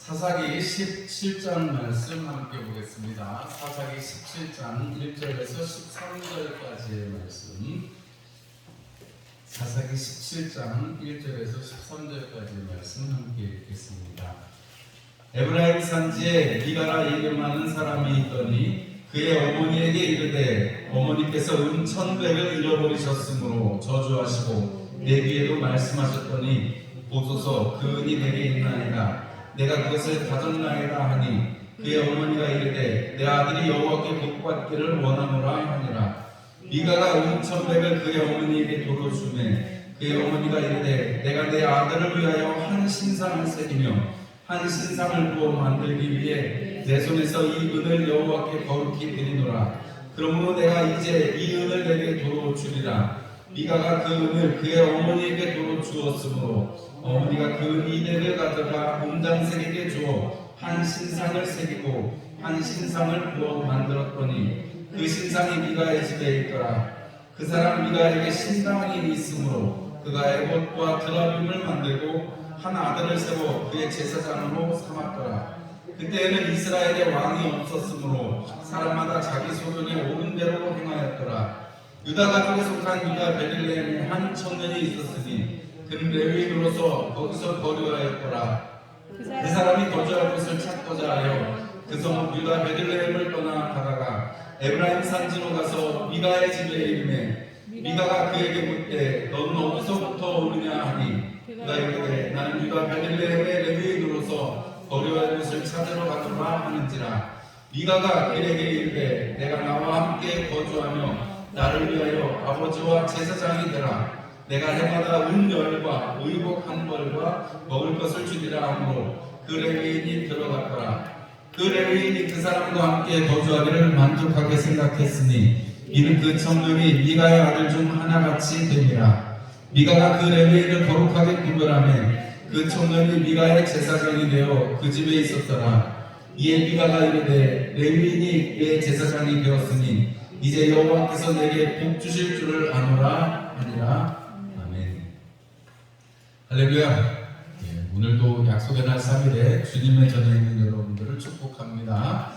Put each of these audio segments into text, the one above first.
사사기 17장 말씀 함께 보겠습니다. 사사기 17장 1절에서 13절까지의 말씀. 사사기 17장 1절에서 13절까지의 말씀 함께 읽겠습니다. 에브라임 산지에 미가라 이름하는 사람이 있더니 그의 어머니에게 이르되 어머니께서 은 1,100을 잃어버리셨으므로 저주하시고 내 귀에도 말씀하셨더니 보소서 그 은이 내게 있나이다. 내가 그것을 가졌나이다 하니 그의 어머니가 이르되 내 아들이 여호와께 복받기를 원하노라 하니라. 미가가 은 1,100을 그의 어머니에게 도로 주매 그의 어머니가 이르되 내가 내 아들을 위하여 한 신상을 새기며 한 신상을 부어 만들기 위해 내 손에서 이 은을 여호와께 거룩히 드리노라. 그러므로 내가 이제 이 은을 내게 도로 주리라. 미가가 그 은을 그의 어머니에게 도로 주었으므로 어머니가 그 은 200을 가져가 온장색에게 주어 한 신상을 새기고 한 신상을 부어 만들었더니 그 신상이 미가의 집에 있더라. 그 사람 미가에게 신당이 있으므로 그가 에봇과 드라빔을 만들고 한 아들을 세워 그의 제사장으로 삼았더라. 그때에는 이스라엘에 왕이 없었으므로 사람마다 자기 소견에 옳은 대로 행하였더라. 유다 가족에 속한 유다 베들레헴에 한 청년이 있었으니 그는 레위인으로서 거기서 거류하였더라. 그 사람이 거주할 곳을 찾고자 하여 그 성 유다 베들레헴을 떠나 가다가 에브라임 산지로 가서 미가의 집에 이르매 미가가 그에게 묻되 너는 어디서부터 오느냐 하니 그가 이르되 나는 유다 베들레헴의 레위인으로서 거류할 곳을 찾으러 가노라 하는지라. 미가가 그에게 이르되 내가 나와 함께 거주하며 나를 위하여 아버지와 제사장이 되라. 내가 해마다 은열과 의복 한 벌과 먹을 것을 주리라 하므로 그 레위인이 들어갔더라. 그 레위인이 그 사람과 함께 거주하기를 만족하게 생각했으니 이는 그 청년이 미가의 아들 중 하나같이 되니라. 미가가 그 레위인을 거룩하게 구별하며 그 청년이 미가의 제사장이 되어 그 집에 있었더라. 이에 미가가 이르되 레위인이 내 제사장이 되었으니 이제 여호와께서 내게 복 주실 줄을 아노라 하니라. 아멘. 할렐루야. 오늘도 약속의 날 3일에 주님의 전에 있는 여러분들을 축복합니다.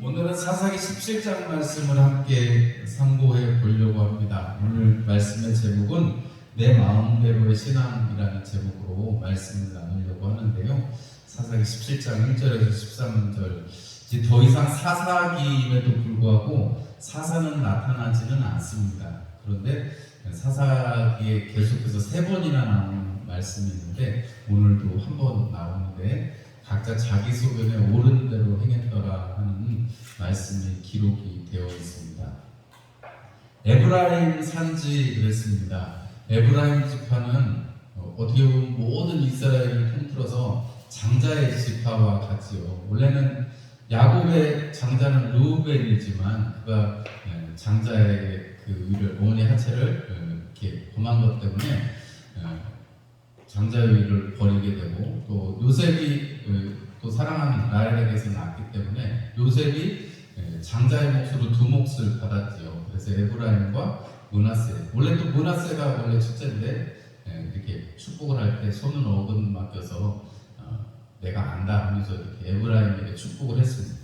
오늘은 사사기 17장 말씀을 함께 상고해 보려고 합니다. 오늘 말씀의 제목은 내 마음대로의 신앙이라는 제목으로 말씀을 나누려고 하는데요. 사사기 17장 1절에서 13절, 이제 더 이상 사사기임에도 불구하고 사사는 나타나지는 않습니다. 그런데 사사기에 계속해서 3번이나 나오는 말씀이 있는데 오늘도 한 번 나오는데 각자 자기 소견에 옳은 대로 행했더라 하는 말씀이 기록이 되어 있습니다. 에브라임 산지 그랬습니다. 에브라임 지파는 어떻게 보면 모든 이스라엘을 통틀어서 장자의 지파와 같지요. 원래는 야곱의 장자는 르우벤이지만 그가 장자의 그 위를 어머니 하체를 이렇게 범한 것 때문에 장자의 위를 버리게 되고 또 요셉이 또 사랑하는 라헬에게서 낳았기 때문에 요셉이 장자의 몫으로 2몫을 받았지요. 그래서 에브라임과 므낫세, 원래 또 므낫세가 원래 첫째인데 이렇게 축복을 할 때 손은 어근 맡겨서 내가 안다 하면서 이렇게 에브라임에게 축복을 했습니다.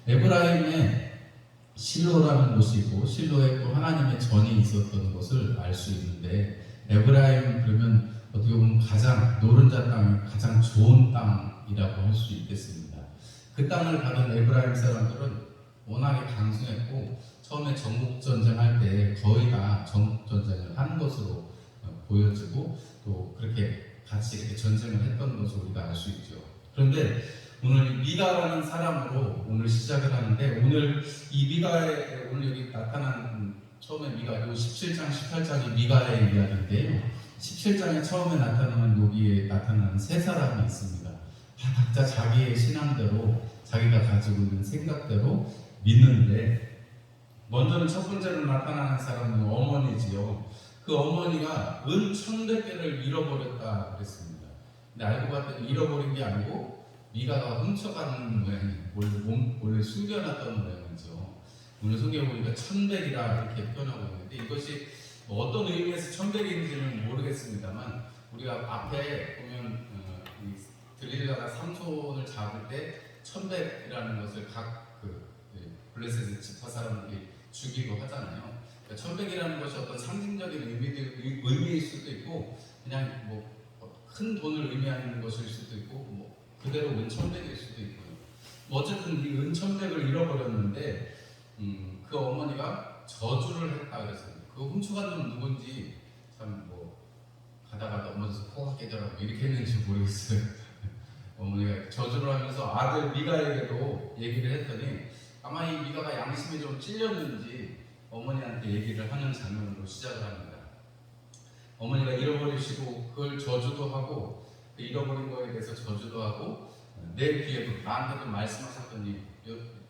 에브라임에 실로라는 곳이 있고 실로에 또 하나님의 전이 있었던 것을 알 수 있는데 에브라임은 그러면 어떻게 보면 가장 노른자 땅이 가장 좋은 땅이라고 할 수 있겠습니다. 그 땅을 받은 에브라임 사람들은 워낙에 강성했고 처음에 정복전쟁할 때 거의 다 정복전쟁을 한 것으로 보여지고 또 그렇게 같이 이렇게 전쟁을 했던 것을 우리가 알 수 있죠. 그런데 오늘 미가라는 사람으로 오늘 시작을 하는데 오늘 이 미가의 오늘 여기 나타난 처음에 미가 17장 18장이 미가의 이야기인데요. 17장에 처음에 나타나는 여기에 나타나는 3사람이 있습니다. 다 각자 자기의 신앙대로 자기가 가지고 있는 생각대로 믿는데 먼저는 첫 번째로 나타나는 사람은 어머니지요. 그 어머니가 은 1,100개를 잃어버렸다 그랬습니다. 근데 알고 봤더니 잃어버린 게 아니고 미가가 훔쳐가는 모양이 원래 숨겨놨던 모양이죠. 오늘 성경에 보니까 1,100이라 이렇게 표현하고 있는데 이것이 어떤 의미에서 1,100인지는 모르겠습니다만 우리가 앞에 보면 들릴라가 삼손을 잡을 때 1100이라는 것을 각 블레셋 지파 사람들이 주기로 하잖아요. 그러니까 1100이라는 것이 어떤 상징적인 의미일 수도 있고 그냥 뭐 큰 돈을 의미하는 것일 수도 있고 뭐 그대로 은1100일 수도 있고요. 뭐 어쨌든 이 은1100을 잃어버렸는데 그 어머니가 저주를 했다 그래서 그 훔쳐간 놈 누군지 참 뭐 가다가 넘어져서 코가 깨져라고 이렇게 했는지 모르겠어요. 어머니가 저주를 하면서 아들 미가에게도 얘기를 했더니 아마 이 미가가 양심에 좀 찔렸는지 어머니한테 얘기를 하는 장면으로 시작을 합니다. 어머니가 잃어버리시고 그걸 저주도 하고 그 잃어버린 거에 대해서 저주도 하고 내 귀에도 나한테도 말씀하셨더니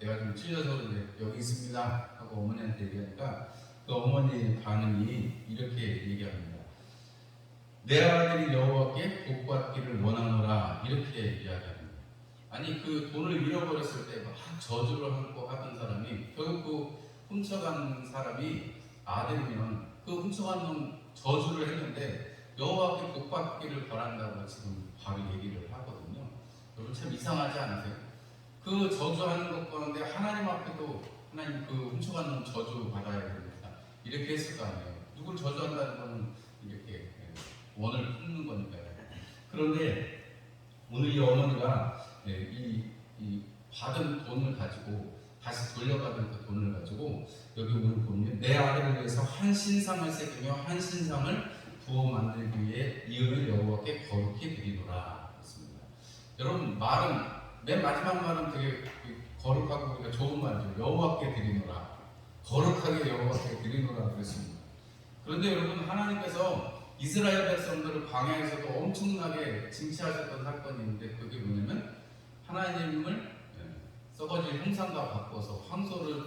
내가 좀 찔려서 그런데 여기 있습니다 하고 어머니한테 얘기하니까 그 어머니 반응이 이렇게 얘기합니다. 내 아들이 여호와께 복받기를 원하노라 이렇게 이야기합니다. 아니 그 돈을 잃어버렸을 때 막 저주를 하고 하던 사람이 결국 그 훔쳐간 사람이 아들이면 그 훔쳐간 놈 저주를 했는데 여호와께 복받기를 바란다고 지금 바로 얘기를 하거든요. 여러분 참 이상하지 않으세요? 그 저주하는 것 보는데 하나님 앞에도 하나님 그 훔쳐간 놈 저주 받아야 됩니다. 이렇게 했을 거 아니에요. 누굴 저주한다는 건 이렇게 원을 품는 거니까요. 그런데 오늘 이 어머니가 이 받은 돈을 가지고 다시 돌려받은 그 돈을 가지고 여기 오늘 보면 내 아들을 위해서 한 신상을 새기며 한 신상을 부어 만들기 위해 이 은을 여호와께 거룩히 드리노라 했습니다. 여러분 말은 맨 마지막 말은 되게 거룩하고 우리가 좋은 말이죠. 여호와께 드리노라. 거룩하게 여호와께 드리노라 그랬습니다. 그런데 여러분 하나님께서 이스라엘 백성들을 광야에서도 엄청나게 징치하셨던 사건이 있는데 그게 뭐냐면 하나님을 썩어질 형상과 바꿔서 황소를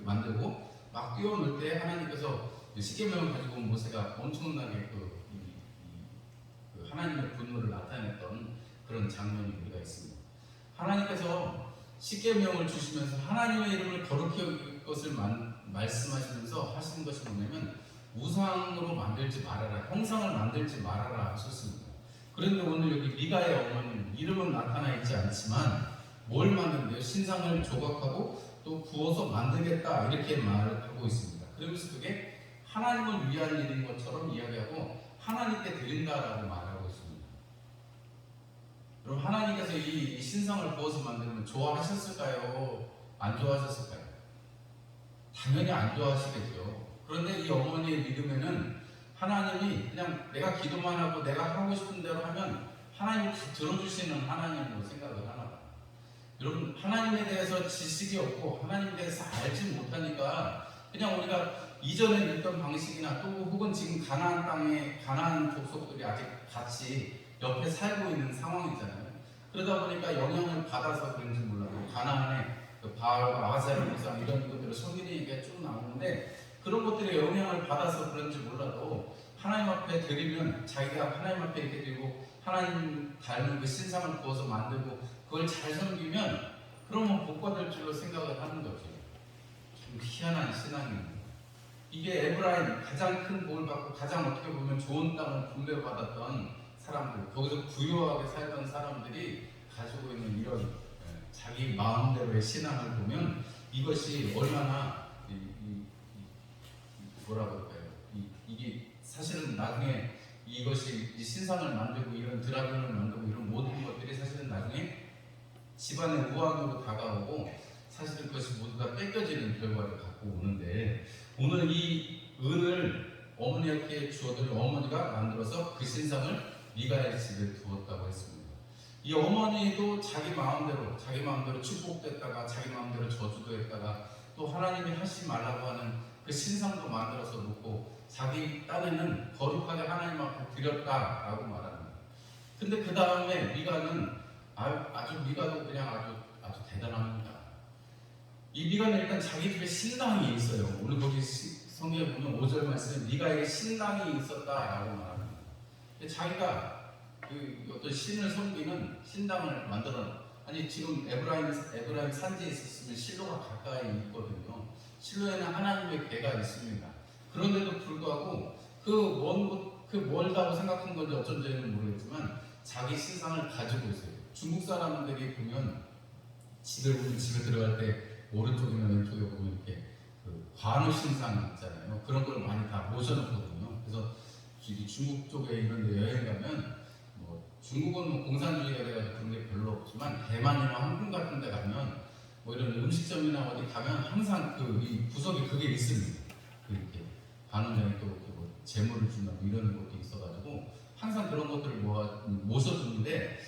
만들고 막 띄워놓을 때 하나님께서 십계명을 가지고 온 모세가 엄청나게 그 하나님의 분노를 나타냈던 그런 장면이 우리가 있습니다. 하나님께서 십계명을 주시면서 하나님의 이름을 거룩히 여길 것을 말씀하시면서 하시는 것이 뭐냐면 우상으로 만들지 말아라, 형상을 만들지 말아라 하셨습니다. 그런데 오늘 여기 미가의 어머니는 이름은 나타나 있지 않지만 뭘 만드는데요? 신상을 조각하고 또 부어서 만들겠다 이렇게 말하고 있습니다. 그러면서 그게 하나님을 위한 일인 것처럼 이야기하고 하나님께 드린다라고 말하고 있습니다. 그럼 하나님께서 이 신상을 부어서 만들면 좋아하셨을까요? 안 좋아하셨을까요? 당연히 안 좋아하시겠죠. 그런데 이 어머니의 믿음에는 하나님이 그냥 내가 기도만 하고 내가 하고 싶은 대로 하면 하나님이 다 들어주시는 하나님으로 생각을 하나 봐요. 여러분 하나님에 대해서 지식이 없고 하나님에 대해서 알지 못하니까 그냥 우리가 이전에 믿던 방식이나 또 혹은 지금 가나안 땅에 가나안 족속들이 아직 같이 옆에 살고 있는 상황이잖아요. 그러다 보니까 영향을 받아서 그런지 몰라도 가나안에 그 바알과 아세라 우상 이런 것들을 성경에 얘기가 쭉 나오는데 그런 것들에 영향을 받아서 그런지 몰라도 하나님 앞에 드리면 자기가 하나님 앞에 이렇게 드리고 하나님 닮은 그 신상을 부어서 만들고 그걸 잘 섬기면 그러면 복 받을 줄로 생각을 하는 거죠. 좀 희한한 신앙입니다. 이게 에브라임 가장 큰 복을 받고 가장 어떻게 보면 좋은 땅을 분배받았던 사람들, 거기서 부유하게 살던 사람들이 가지고 있는 이런 자기 마음대로의 신앙을 보면 이것이 얼마나 뭐라고 할까요? 이게 사실은 나중에 이것이 이 신상을 만들고 이런 드라곤을 만들고 이런 모든 것들이 사실은 나중에 집안의 우환으로 다가오고 사실은 그것이 모두 다 뺏겨지는 결과를 갖고 오는데 오늘 이 은을 어머니에게 주어들 어머니가 만들어서 그 신상을 미가의 집에 두었다고 했습니다. 이 어머니도 자기 마음대로 축복됐다가 자기 마음대로 저주도 했다가 또 하나님이 하지 말라고 하는 그 신상도 만들어서 놓고 자기 딴에는 거룩하게 하나님 앞에 드렸다라고 말합니다. 근데 그 다음에 미가는 미가도 그냥 아주 대단합니다. 이 미가는 일단 자기 집에 신당이 있어요. 오늘 거기 성경에 보면 5절 말씀에 미가에게 신당이 있었다라고 말합니다. 자기가 그 어떤 신을 섬기는 신당을 아니 지금 에브라임 산지에 있었으면 실로가 가까이 있거든요. 실로에는 하나님의 궤가 있습니다. 그런데도 불구하고 그 멀다고 생각한 건지 어쩐지는 모르겠지만 자기 신상을 가지고 있어요. 중국 사람들이 보면 집에 보면 집에 들어갈 때 오른쪽이나 왼쪽에 보면 이렇게 그 관우 신상 있잖아요. 그런 걸 많이 다 모셔놓거든요. 그래서 이 중국 쪽에 이런 데 여행 가면 뭐 중국은 뭐 공산주의가 돼가지고 그런 게 별로 없지만 대만이나 홍콩 같은 데 가면 뭐 이런 음식점이나 어디 가면 항상 그 이 구석에 그게 있습니다. 그 이렇게 관우장이 또 뭐 재물을 준다 뭐 이런 것도 있어가지고 항상 그런 것들을 모셔주는데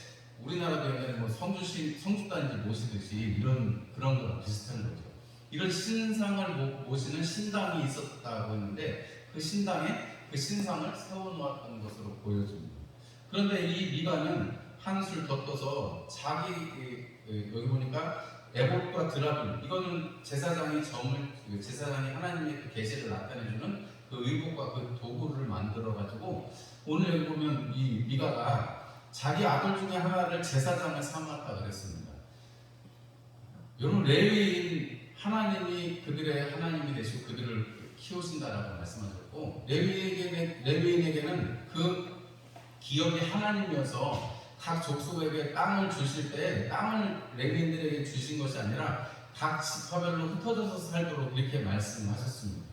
우리나라도 옛날에 뭐 성주단지 모시듯이 이런 그런 거랑 비슷한 거죠. 이런 신상을 모시는 신당이 있었다고 했는데 그 신당에 그 신상을 세워놓았던 것으로 보여집니다. 그런데 이 미가는 한술 더 떠서 자기 여기 보니까 에봇과 드라빔 이거는 제사장이 제사장이 하나님의 그 계시를 나타내주는 그 의복과 그 도구를 만들어 가지고 오늘 여기 보면 이 미가가 자기 아들 중에 하나를 제사장을 삼았다 그랬습니다. 여러분 레위인 하나님이 그들의 하나님이 되시고 그들을 키우신다라고 말씀하셨고 레위인에게는 그 기업이 하나님이어서 각 족속에게 땅을 주실 때 땅을 레위인들에게 주신 것이 아니라 각 지파별로 흩어져서 살도록 이렇게 말씀하셨습니다.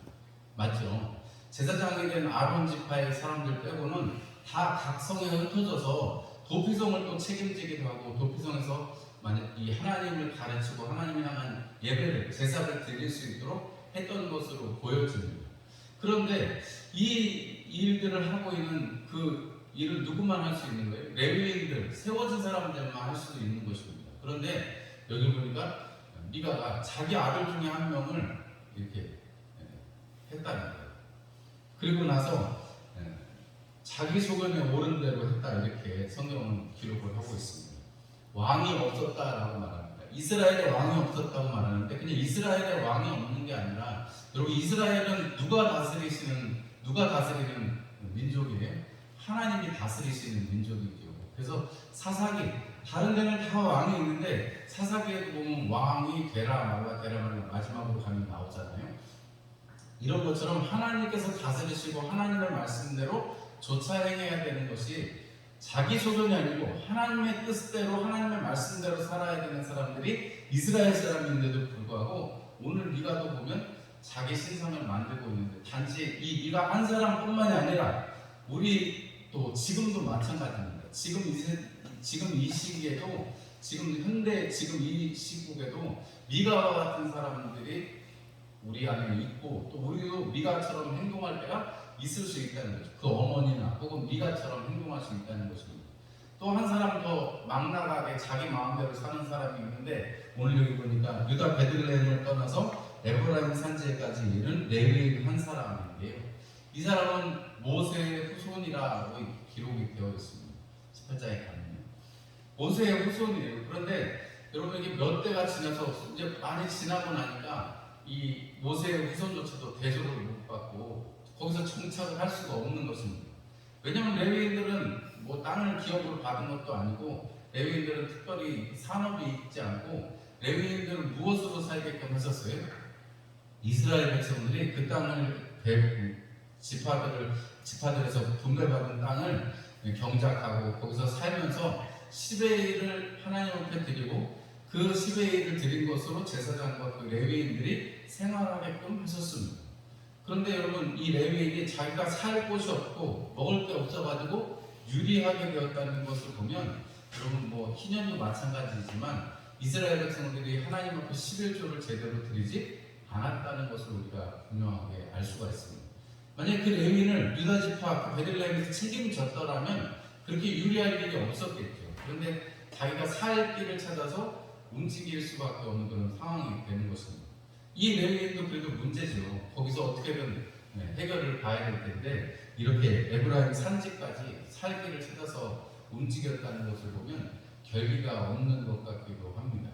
맞죠? 제사장이 된 아론 지파의 사람들 빼고는 다 각 성에 흩어져서 도피성을 또 책임지기도 하고 도피성에서 만약 이 하나님을 가르치고 하나님을 향한 예배를 제사를 드릴 수 있도록 했던 것으로 보여집니다. 그런데 이 일들을 하고 있는 그 일을 누구만 할 수 있는 거예요? 레위인들, 세워진 사람들만 할 수 있는 것입니다. 그런데 여기 보니까 미가가 자기 아들 중에 한 명을 이렇게 했다는 거예요. 그리고 나서 자기 소견에 옳은 대로 했다 이렇게 성경은 기록을 하고 있습니다. 왕이 없었다라고 말합니다. 이스라엘에 왕이 없었다고 말하는데 그냥 이스라엘에 왕이 없는 게 아니라 여러분 이스라엘은 누가 다스리는 민족이에요? 하나님이 다스리시는 민족이죠. 그래서 사사기 다른 데는 다 왕이 있는데 사사기에도 보면 왕이 데라 말라 마지막으로 가면 나오잖아요. 이런 것처럼 하나님께서 다스리시고 하나님의 말씀대로 조차 행해야 되는 것이 자기 소견이 아니고 하나님의 뜻대로 하나님의 말씀대로 살아야 되는 사람들이 이스라엘 사람인데도 불구하고 오늘 미가도 보면 자기 신상을 만들고 있는데 단지 이 미가 한 사람뿐만이 아니라 우리 또 지금도 마찬가지입니다. 지금 이 시기에도 지금 현대 지금 이 시국에도 미가와 같은 사람들이 우리 안에 있고 또 우리도 미가처럼 행동할 때가 있을 수 있다는 거죠. 그 어머니나 혹은 미가처럼 행동할 수 있다는 것입니다. 또 한 사람 더 막나가게 자기 마음대로 사는 사람이 있는데 오늘 여기 보니까 유다 베들레헴을 떠나서 에브라임 산지에까지 이른 레위인 한 사람인데요. 이 사람은 모세의 후손이라고 기록이 되어 있습니다. 18장에 가면요. 모세의 후손이에요. 그런데 여러분 이게 몇 대가 지나서 이제 많이 지나고 나니까 이 모세의 후손조차도 대접을 못 받고 거기서 정착을 할 수가 없는 것입니다. 왜냐하면 레위인들은 뭐 땅을 기업으로 받은 것도 아니고 레위인들은 특별히 산업이 있지 않고 레위인들은 무엇으로 살게끔 했었어요? 이스라엘 백성들이 그 땅을 지파들에서 분배받은 땅을 경작하고 거기서 살면서 10의 1을 하나님 앞에 드리고 그 10의 1을 드린 것으로 제사장과 그 레위인들이 생활하게끔 하셨습니다. 그런데 여러분 이 레위인이 자기가 살 곳이 없고 먹을 게 없어가지고 유리하게 되었다는 것을 보면 여러분 뭐 희년도 마찬가지지만 이스라엘 백성들이 하나님 앞에 11조를 제대로 드리지 않았다는 것을 우리가 분명하게 알 수가 있습니다. 만약 그 레위인을 유다 지파 그 베들레헴에서 책임졌더라면 그렇게 유리할 일이 없었겠죠. 그런데 자기가 살 길을 찾아서 움직일 수밖에 없는 그런 상황이 되는 것입니다. 이 레위인도 그래도 문제죠. 거기서 어떻게든 해결을 봐야 될 텐데 이렇게 에브라임 산지까지 살 길을 찾아서 움직였다는 것을 보면 결기가 없는 것 같기도 합니다.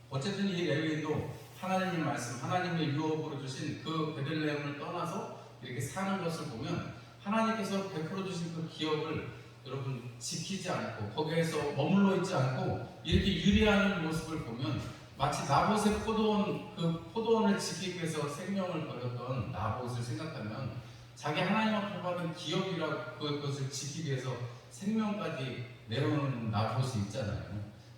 어쨌든 이 레위인도 하나님의 말씀, 하나님의 유업으로 주신 그 베들레헴을 떠나서 이렇게 사는 것을 보면 하나님께서 베풀어 주신 그 기업을 여러분 지키지 않고 거기에서 머물러 있지 않고 이렇게 유리하는 모습을 보면 마치 나봇의 포도원을 지키기 위해서 생명을 걸었던 나봇을 생각하면 자기 하나님 앞에 받은 기업이라고 그것을 지키기 위해서 생명까지 내어놔볼 수 있잖아요.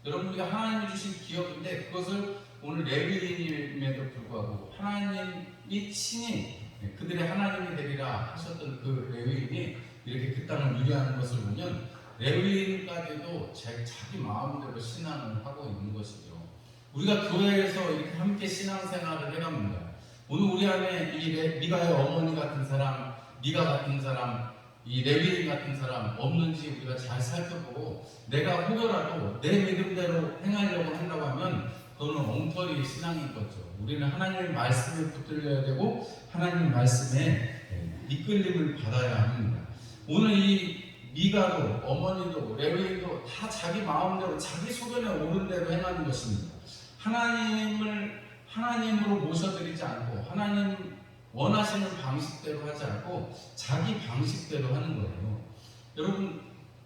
여러분, 우리가 하나님이 주신 기업인데 그것을 오늘 레위인임에도 불구하고 하나님이 친히 그들의 하나님이 되리라 하셨던 그 레위인이 이렇게 그 땅을 누려하는 것을 보면 레위인까지도 자기 마음대로 신앙을 하고 있는 것이죠. 우리가 교회에서 이렇게 함께 신앙생활을 해갑니다. 오늘 우리 안에 이 미가의 어머니 같은 사람, 미가 같은 사람, 이 레위인 같은 사람 없는지 우리가 잘 살펴보고, 내가 혹여라도 내 믿음대로 행하려고 한다고 하면 그거는 엉터리 신앙인 거죠. 우리는 하나님의 말씀을 붙들려야 되고 하나님 말씀에 이끌림을 받아야 합니다. 오늘 이 미가도 어머니도 레위인도 다 자기 마음대로 자기 소견에 오른 대로 행하는 것입니다. 하나님으로 모셔드리지 않고 하나님 원하시는 방식대로 하지 않고 자기 방식대로 하는 거예요. 여러분,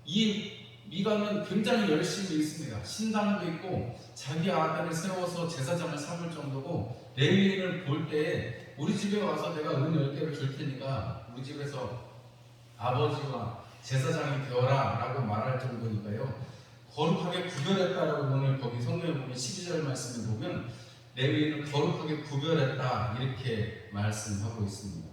이 미가는 굉장히 열심히 있습니다. 신당도 있고 자기 아들을 세워서 제사장을 삼을 정도고, 레위인을 볼 때에 우리 집에 와서 내가 은 10개를 줄 테니까 우리 집에서 아버지와 제사장이 되어라 라고 말할 정도니까요. 거룩하게 구별했다라고 오늘 거기 성경에 보면 12절 말씀을 보면 레위인을 거룩하게 구별했다 이렇게 말씀하고 있습니다.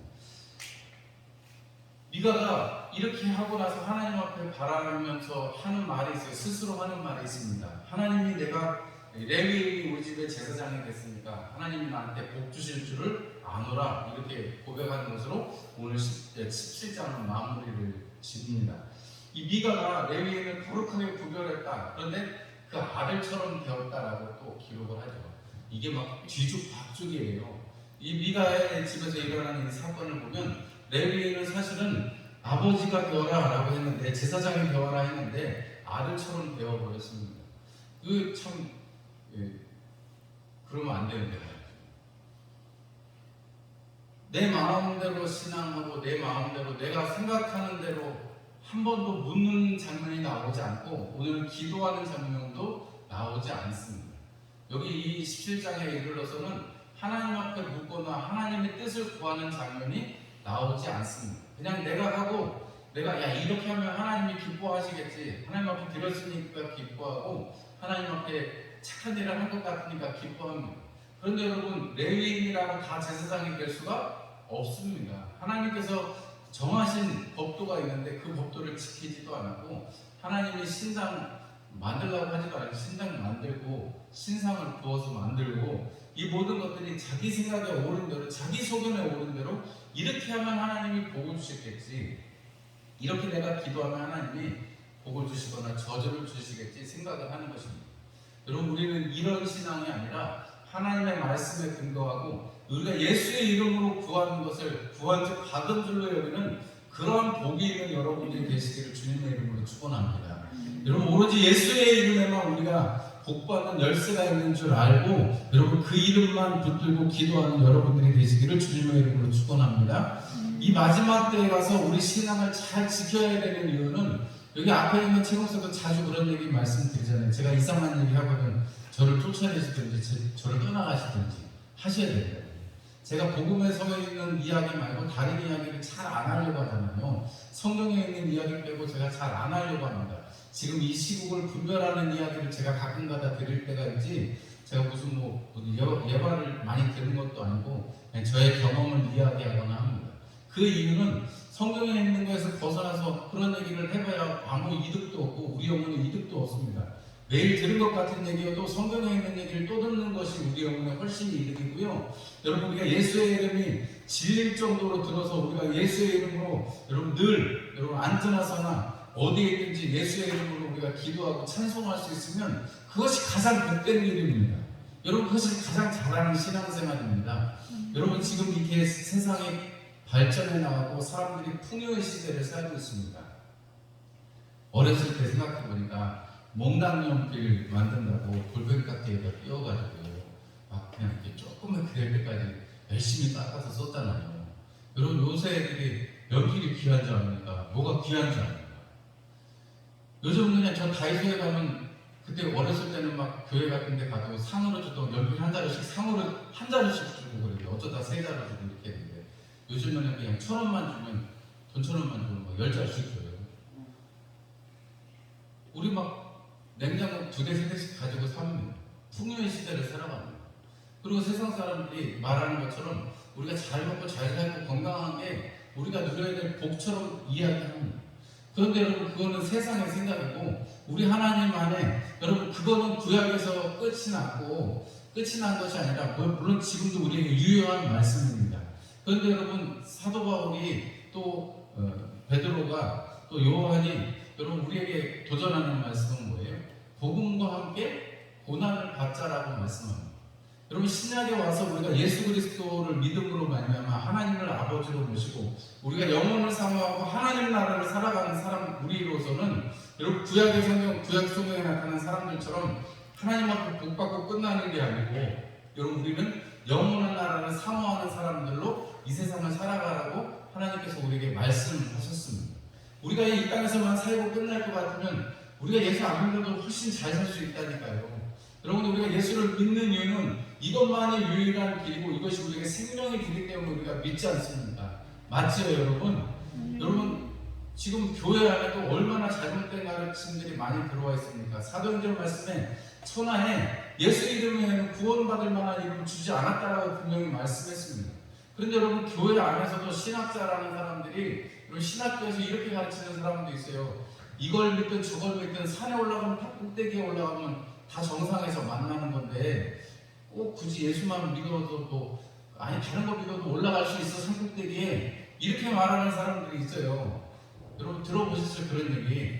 미가가 이렇게 하고 나서 하나님 앞에 바라면서 하는 말이 있어요. 스스로 하는 말이 있습니다. 하나님이 내가 레위인이 우리 집에 제사장이 됐으니까 하나님이 나한테 복 주실 줄을 아노라 이렇게 고백하는 것으로 오늘 17장은 마무리를 짓습니다. 이 미가가 레위인을 거룩하게 구별했다. 그런데 그 아들처럼 되었다라고 또 기록을 하죠. 이게 막 뒤죽박죽이에요. 이 미가의 집에서 일어나는 이 사건을 보면 레위인은 사실은 아버지가 되어라라고 했는데, 제사장이 되어라 했는데 아들처럼 되어버렸습니다. 그 참 그러면 안 되는 거예요. 내 마음대로 신앙하고 내 마음대로 내가 생각하는 대로 한 번도 묻는 장면이 나오지 않고, 오늘은 기도하는 장면도 나오지 않습니다. 여기 이 17장에 이르러서는 하나님 앞에 묻거나 하나님의 뜻을 구하는 장면이 나오지 않습니다. 그냥 내가 하고 내가 이렇게 하면 하나님이 기뻐하시겠지, 하나님 앞에 드렸으니까 기뻐하고 하나님 앞에 착한 일을 한 것 같으니까 기뻐합니다. 그런데 여러분, 레위인이라고 다 제사장이 될 수가 없습니다. 하나님께서 정하신 법도가 있는데 그 법도를 지키지도 않았고, 하나님이 신상 만들라고 하지도 않고 신상 만들고 신상을 부어서 만들고, 이 모든 것들이 자기 생각에 오른 대로 자기 소견에 오른 대로 이렇게 하면 하나님이 복을 주시겠지, 이렇게 내가 기도하면 하나님이 복을 주시거나 저주를 주시겠지 생각을 하는 것입니다. 여러분, 우리는 이런 신앙이 아니라 하나님의 말씀에 근거하고 우리가 예수의 이름으로 구하는 것을 구한 즉 받은 줄로 여기는 그러한 복이 있는 여러분들이 되시기를 주님의 이름으로 축원합니다. 여러분, 오로지 예수의 이름에만 우리가 복받는 열쇠가 있는 줄 알고 여러분 그 이름만 붙들고 기도하는 여러분들이 되시기를 주님의 이름으로 축원합니다. 이 마지막 때에 가서 우리 신앙을 잘 지켜야 되는 이유는, 여기 앞에 있는 책에서도 자주 그런 얘기 말씀드리잖아요. 제가 이상한 얘기 하거든 저를 쫓아내시든지 저를 떠나가시든지 하셔야 됩니다. 제가 복음에 서 있는 이야기 말고 다른 이야기를 잘 안 하려고 하잖아요. 성경에 있는 이야기 빼고 제가 잘 안 하려고 합니다. 지금 이 시국을 분별하는 이야기를 제가 가끔가다 드릴 때가 있지, 제가 무슨 예발을 많이 드는 것도 아니고 그냥 저의 경험을 이야기하거나 합니다. 그 이유는 성경에 있는 것에서 벗어나서 그런 얘기를 해봐야 아무 이득도 없고 우리 영혼에 이득도 없습니다. 매일 들은 것 같은 얘기여도 성경에 있는 얘기를 또 듣는 것이 우리 영혼에 훨씬 이득이고요. 여러분, 우리가 예수의 이름이 질릴 정도로 들어서 우리가 예수의 이름으로 여러분 앉으나서나 어디에 있든지 예수의 이름으로 우리가 기도하고 찬송할 수 있으면 그것이 가장 복된 일입니다. 여러분, 그것이 가장 잘하는 신앙생활입니다. 여러분, 지금 이렇게 세상이 발전해 나가고 사람들이 풍요의 시대를 살고 있습니다. 어렸을 때 생각해보니까 몽당연필 만든다고 골뱅깍지에다 띄워가지고 막 그냥 이렇게 조금만 그릴 때까지 열심히 닦아서 썼잖아요. 여러분, 요새 애들이 연필이 귀한 줄 아닙니까? 뭐가 귀한 줄 아닙니까? 요즘 그냥 저 다이소에 가면, 그때 어렸을 때는 막 교회 같은 데 가도 상으로 주던 연필 한 자루씩 상으로 한 자루씩 주고 그래요. 어쩌다 세 자루 주고 이렇게 했는데, 요즘에는 그냥 1,000원만 주면 돈 1,000원만 주면 막 10자루씩 줘요. 우리 막 냉장고 2대 3대씩 가지고 삽니다. 풍요의 시대를 살아갑니다. 그리고 세상 사람들이 말하는 것처럼 우리가 잘 먹고 잘 살고 건강한 게 우리가 누려야 될 복처럼 이야기합니다. 그런데 여러분, 그거는 세상의 생각이고 우리 하나님 안에, 여러분, 그거는 구약에서 끝이 난 것이 아니라 물론 지금도 우리에게 유효한 말씀입니다. 그런데 여러분, 사도 바울이 또 베드로가 또 요한이 여러분 우리에게 도전하는 말씀은 뭐예요? 복음과 함께 고난을 받자라고 말씀합니다. 여러분, 신약에 와서 우리가 예수 그리스도를 믿음으로 말미암아 하나님을 아버지로 모시고 우리가 영혼을 사모하고 하나님 나라를 살아가는 사람 우리로서는, 여러분, 구약 성경에 나타난 사람들처럼 하나님 앞에 복 받고 끝나는 게 아니고, 여러분, 우리는 영원한 나라를 사모하는 사람들로 이 세상을 살아가라고 하나님께서 우리에게 말씀하셨습니다. 우리가 이 땅에서만 살고 끝날 것 같으면 우리가 예수 안 믿어도 훨씬 잘 살 수 있다니까요. 여러분, 우리가 예수를 믿는 이유는 이것만이 유일한 길이고 이것이 우리에게 생명의 길이기 때문에 우리가 믿지 않습니까? 맞지요, 여러분? 여러분, 지금 교회 안에도 얼마나 잘못된 가르침들이 많이 들어와 있습니까? 사도행전 말씀에 천하에 예수 이름에는 구원받을 만한 이름을 주지 않았다라고 분명히 말씀했습니다. 그런데 여러분, 교회 안에서도 신학자라는 사람들이, 여러분, 신학교에서 이렇게 가르치는 사람도 있어요. 이걸 믿든 저걸 믿든 산에 올라가면 탑 꼭대기에 올라가면 다 정상에서 만나는 건데 꼭 굳이 예수만 믿어도 아니 다른 거 믿어도 올라갈 수 있어 산꼭대기에, 이렇게 말하는 사람들이 있어요. 여러분, 들어보셨어요? 그런 얘기?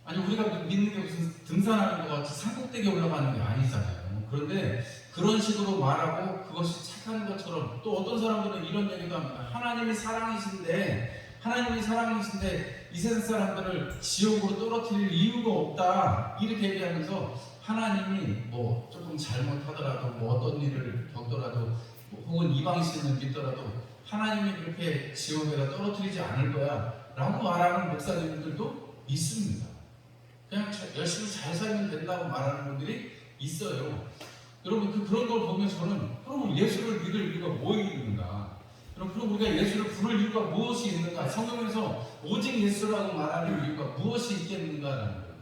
아니, 우리가 믿는 게 무슨 등산하는 것 같이 산꼭대기에 올라가는 게 아니잖아요. 그런데 그런 식으로 말하고 그것이 착한 것처럼, 또 어떤 사람들은 이런 얘기도 합니다. 하나님이 사랑이신데 이 세상 사람들을 지옥으로 떨어뜨릴 이유가 없다, 이렇게 얘기하면서 하나님이 뭐 조금 잘못하더라도, 뭐 어떤 일을 겪더라도, 혹은 이방신을 믿더라도 하나님이 그렇게 지옥에다 떨어뜨리지 않을 거야 라고 말하는 목사님들도 있습니다. 그냥 열심히 잘 살면 된다고 말하는 분들이 있어요. 여러분, 그런 걸 보면 저는, 그럼 예수를 믿을 이유가 뭐 있는가? 그럼 우리가 예수를 부를 이유가 무엇이 있는가? 성경에서 오직 예수라고 말하는 이유가 무엇이 있겠는가라는 거예요.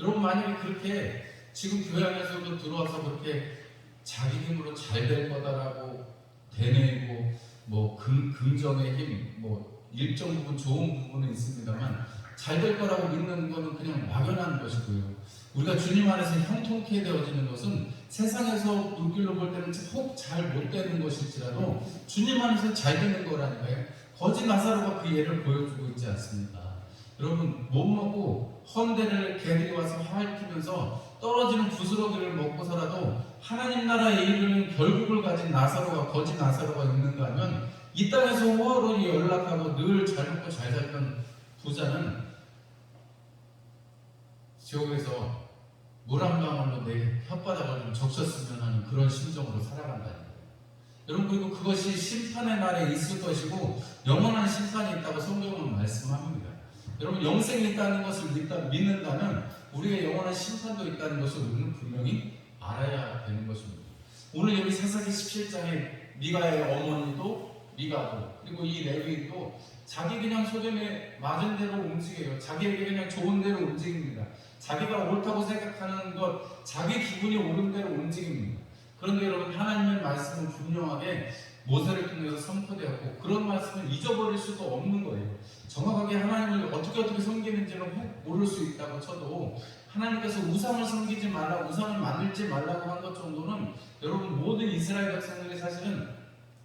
여러분, 만약에 그렇게 지금 교회 안에서도 들어와서 그렇게 자기 힘으로 잘 될 거다라고 되뇌이고, 뭐 긍정의 힘, 뭐 일정 부분 좋은 부분은 있습니다만 잘 될 거라고 믿는 것은 그냥 막연한 것이고요. 우리가 주님 안에서 형통케 되어지는 것은 세상에서 눈길로 볼 때는 혹 잘 못 되는 것일지라도 주님 안에서 잘 되는 거라니까요. 거지 나사로가 그 예를 보여주고 있지 않습니까? 여러분, 못 먹고 헌데를 개들이 와서 핥으면서 떨어지는 부스러기를 먹고서라도 하나님 나라에 이르는 결국을 가진 나사로가, 거지 나사로가 있는가 하면, 이 땅에서 호화로이 연락하고 늘 잘 먹고 잘 살던 부자는 지옥에서 물 한 방울로 내 혓바닥을 좀 적셨으면 하는 그런 심정으로 살아간다는 거예요. 여러분, 그리고 그것이 심판의 날에 있을 것이고 영원한 심판이 있다고 성경은 말씀합니다. 여러분, 영생이 있다는 것을 믿는다면 우리의 영원한 심판도 있다는 것을 우리는 분명히 알아야 되는 것입니다. 오늘 여기 사사기 17장에 미가의 어머니도 미가도, 그리고 이 레위도 자기 그냥 소견에 맞은 대로 움직여요. 자기에게 그냥 좋은 대로 움직입니다. 자기가 옳다고 생각하는 것, 자기 기분이 옳은 대로 움직입니다. 그런데 여러분, 하나님의 말씀은 분명하게 모세를 통해서 선포되었고, 그런 말씀을 잊어버릴 수도 없는 거예요. 정확하게 하나님을 어떻게 섬기는지는 모를 수 있다고 쳐도 하나님께서 우상을 섬기지 말라, 우상을 만들지 말라고 한 것 정도는 여러분, 모든 이스라엘 백성들이 사실은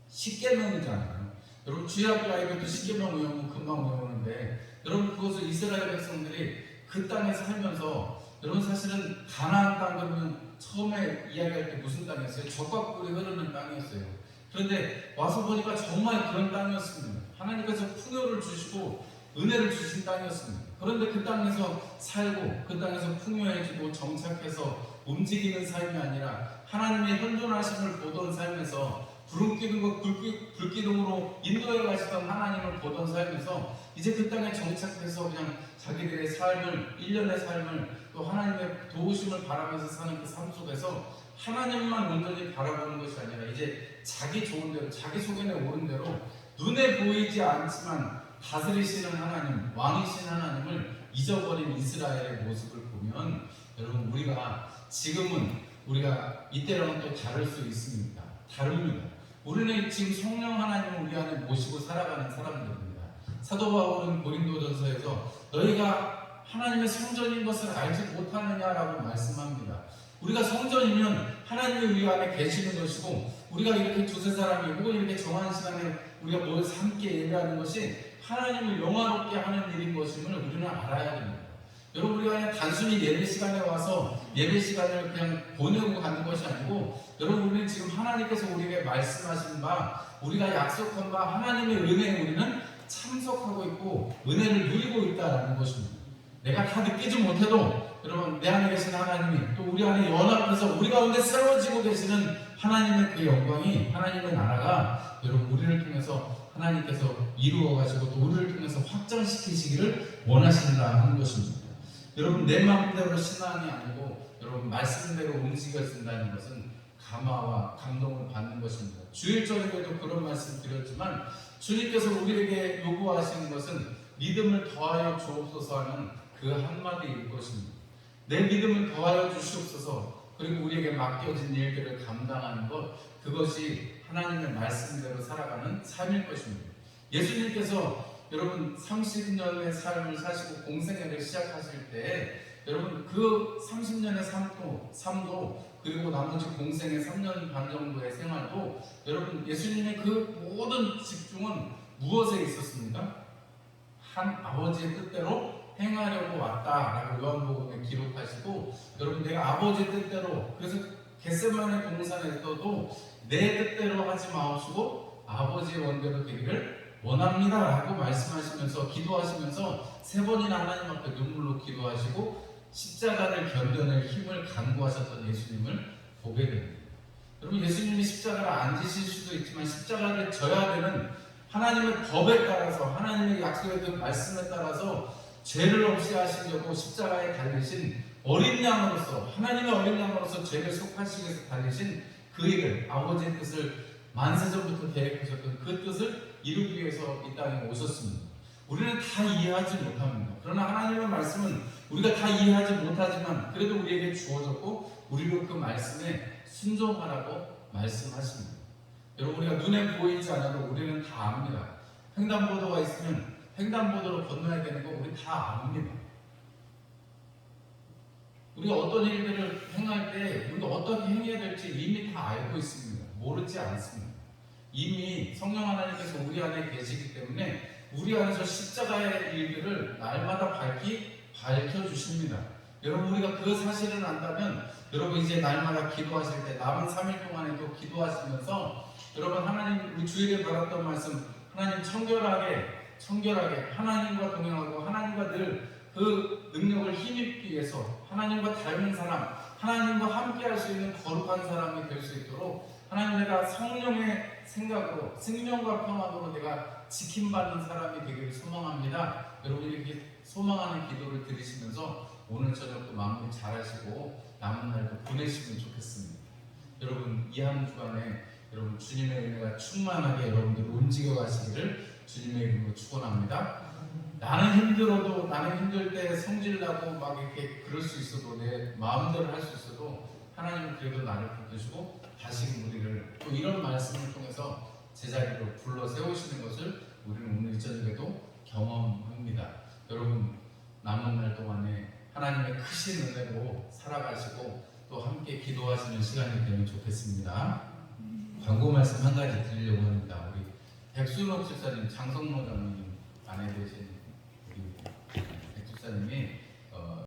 십계명이잖아요. 여러분, 주야부 아이들도 십계명 외우면 금방 외우는데, 여러분, 그것을 이스라엘 백성들이 그 땅에 살면서, 여러분, 사실은 가나안 땅 그러면 처음에 이야기할 때 무슨 땅이었어요? 젖과 꿀이 흐르는 땅이었어요. 그런데 와서 보니까 정말 그런 땅이었습니다. 하나님께서 풍요를 주시고 은혜를 주신 땅이었습니다. 그런데 그 땅에서 살고 그 땅에서 풍요해지고 정착해서 움직이는 삶이 아니라 하나님의 현존하심을 보던 삶에서, 구름기둥과 불기둥으로 인도해 가시던 하나님을 보던 삶에서 이제 그 땅에 정착해서 그냥 자기들의 삶을, 일련의 삶을 또 하나님의 도우심을 바라면서 사는 그 삶 속에서 하나님만 온전히 바라보는 것이 아니라 이제 자기 좋은 대로, 자기 소견에 옳은 대로 눈에 보이지 않지만 다스리시는 하나님, 왕이신 하나님을 잊어버린 이스라엘의 모습을 보면 여러분 우리가 이때랑은 또 다를 수 있습니다. 다릅니다. 우리는 지금 성령 하나님을 우리 안에 모시고 살아가는 사람들입니다. 사도 바울은 고린도전서에서 너희가 하나님의 성전인 것을 알지 못하느냐라고 말씀합니다. 우리가 성전이면 하나님이 우리 안에 계시는 것이고 우리가 이렇게 두세 사람이 혹은 이렇게 정한 시간에 우리가 모여서 함께 예배하는 것이 하나님을 영화롭게 하는 일인 것임을 우리는 알아야 됩니다. 여러분 우리가 그냥 단순히 예배 시간에 와서 예배 시간을 그냥 보내고 가는 것이 아니고 여러분 우리는 지금 하나님께서 우리에게 말씀하신 바 우리가 약속한 바 하나님의 은혜에 우리는 참석하고 있고 은혜를 누리고 있다는 것입니다. 내가 다 느끼지 못해도 여러분 내 안에 계신 하나님이 또 우리 안에 연합해서 우리 가운데 세워지고 계시는 하나님의 그 영광이 하나님의 나라가 여러분 우리를 통해서 하나님께서 이루어 가지고 또 우리를 통해서 확장시키시기를 원하신다 하는 것입니다. 여러분 내 마음대로 신앙이 아니고 여러분 말씀대로 움직여진다는 것은 감화와 감동을 받는 것입니다. 주일저녁에도 그런 말씀 드렸지만 주님께서 우리에게 요구하시는 것은 믿음을 더하여 주옵소서 하는 그 한마디일 것입니다. 내 믿음을 더하여 주시옵소서. 그리고 우리에게 맡겨진 일들을 감당하는 것, 그것이 하나님의 말씀대로 살아가는 삶일 것입니다. 예수님께서 여러분 30년의 삶을 사시고 공생애를 시작하실 때 여러분 그 30년의 삶도 그리고 나머지 공생의 3년 반 정도의 생활도 여러분 예수님의 그 모든 집중은 무엇에 있었습니까? 한 아버지의 뜻대로 행하려고 왔다라고 요한복음에 기록하시고 여러분 내가 아버지 뜻대로 그래서 겟세마네 동산에서도 내 뜻대로 하지 마옵시고 아버지의 원대로 되기를 원합니다 라고 말씀하시면서 기도하시면서 3번이나 하나님 앞에 눈물로 기도하시고 십자가를 견뎌낼 힘을 간구하셨던 예수님을 보게 됩니다. 여러분 예수님이 십자가를 안 지실 수도 있지만 십자가를 져야 되는 하나님의 법에 따라서 하나님의 약속의 말씀에 따라서 죄를 없이 하시려고 십자가에 달리신 어린 양으로서 하나님의 어린 양으로서 죄를 속하시기 위해서 달리신 그 일을 아버지의 뜻을 만세전부터 계획하셨던 그 뜻을 이루기 위해서 이 땅에 오셨습니다. 우리는 다 이해하지 못합니다. 그러나 하나님의 말씀은 우리가 다 이해하지 못하지만 그래도 우리에게 주어졌고 우리로 그 말씀에 순종하라고 말씀하십니다. 여러분 우리가 눈에 보이지 않아도 우리는 다 압니다. 횡단보도가 있으면 횡단보도로 건너야 되는 거 우리 다 압니다. 우리가 어떤 일들을 행할 때 우리가 어떻게 행해야 될지 이미 다 알고 있습니다. 모르지 않습니다. 이미 성령 하나님께서 우리 안에 계시기 때문에 우리 안에서 십자가의 일들을 날마다 밝혀주십니다. 여러분 우리가 그 사실을 안다면 여러분 이제 날마다 기도하실 때 남은 3일 동안에도 기도하시면서 여러분 하나님 우리 주일에 받았던 말씀 하나님 청결하게 하나님과 동행하고 하나님과 늘 그 능력을 힘입기 위해서 하나님과 닮은 사람 하나님과 함께 할 수 있는 거룩한 사람이 될 수 있도록 하나님 내가 성령의 생각으로 생명과 평안으로 내가 지킴받는 사람이 되기를 소망합니다. 여러분 이렇게 소망하는 기도를 드리시면서 오늘 저녁도 마무리 잘 하시고 남은 날도 보내시면 좋겠습니다. 여러분 이 한 주간에 여러분 주님의 은혜가 충만하게 여러분들 움직여 가시기를 주님의 이름으로 축원합니다. 나는 힘들어도 나는 힘들 때 성질나고 막 이렇게 그럴 수 있어도 내 마음대로 할 수 있어도 하나님은 그래도 나를 붙드시고 다시금 우리를 또 이런 말씀을 통해서 제자리로 불러 세우시는 것을 우리는 오늘 이 저녁에도 경험합니다. 여러분 남은 날 동안에 하나님의 크신 은혜로 살아가시고 또 함께 기도하시는 시간이 되면 좋겠습니다. 광고 말씀 한 가지 드리려고 합니다. 우리 백순옥 집사님, 장성로 장로님